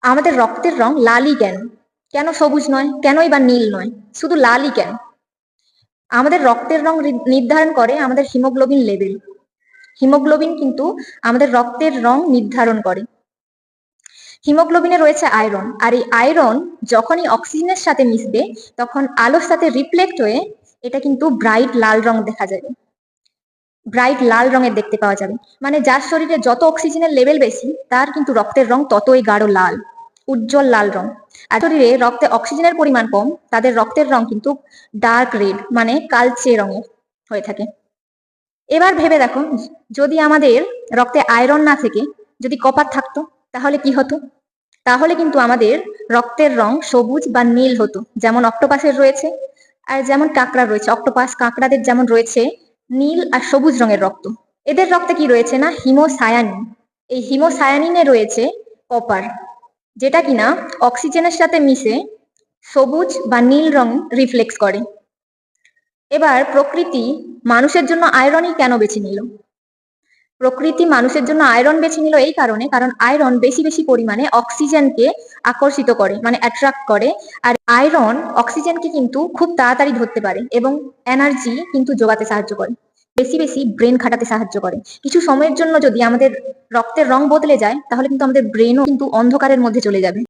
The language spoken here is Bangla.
আমাদের রক্তের রং লালই কেন? কেন সবুজ নয়? কেনই বা নীল নয়? শুধু লালই কেন? আমাদের রক্তের রং নির্ধারণ করে আমাদের হিমোগ্লোবিন লেভেল। হিমোগ্লোবিন কিন্তু আমাদের রক্তের রং নির্ধারণ করে। হিমোগ্লোবিনে রয়েছে আয়রন, আর এই আয়রন যখনই অক্সিজেনের সাথে মিশবে তখন আলোর সাথে রিফ্লেক্ট হয়ে এটা কিন্তু ব্রাইট লাল রং দেখা যাবে, ব্রাইট লাল রঙের দেখতে পাওয়া যাবে। মানে যার শরীরে যত অক্সিজেনের লেভেল বেশি তার কিন্তু রক্তের রং ততই গাঢ় লাল, উজ্জ্বল লাল রং। আর শরীরে রক্তে অক্সিজেনের পরিমাণ কম, তাদের রক্তের রং কিন্তু ডার্ক রেড মানে কালচে রঙের হয়ে থাকে। এবার ভেবে দেখো, যদি আমাদের রক্তে আয়রন না থেকে যদি কপার থাকতো তাহলে কি হতো? তাহলে কিন্তু আমাদের রক্তের রং সবুজ বা নীল হতো, যেমন অক্টোপাসের রয়েছে। আর যেমন কাঁকড়া রয়েছে, অক্টোপাস কাঁকড়াদের যেমন রয়েছে নীল আর সবুজ রঙের রক্ত। এদের রক্তে কি রয়েছে না হিমোসায়ানিন। এই হিমোসায়ানিনে রয়েছে কপার, যেটা কিনা অক্সিজেনের সাথে মিশে সবুজ বা নীল রং রিফ্লেক্স করে। এবার প্রকৃতি মানুষের জন্য আয়রনই কেন বেছে নিল? প্রকৃতি মানুষের জন্য আয়রন বেছে নিল এই কারণে, কারণ আয়রন বেশি বেশি পরিমাণে অক্সিজেনকে আকর্ষিত করে, মানে অ্যাট্রাক্ট করে। আর আয়রন অক্সিজেনকে কিন্তু খুব তাড়াতাড়ি ধরতে পারে এবং এনার্জি কিন্তু যোগাতে সাহায্য করে, বেশি বেশি ব্রেন খাটাতে সাহায্য করে। কিছু সময়ের জন্য যদি আমাদের রক্তের রং বদলে যায় তাহলে কিন্তু আমাদের ব্রেনও কিন্তু অন্ধকারের মধ্যে চলে যাবে।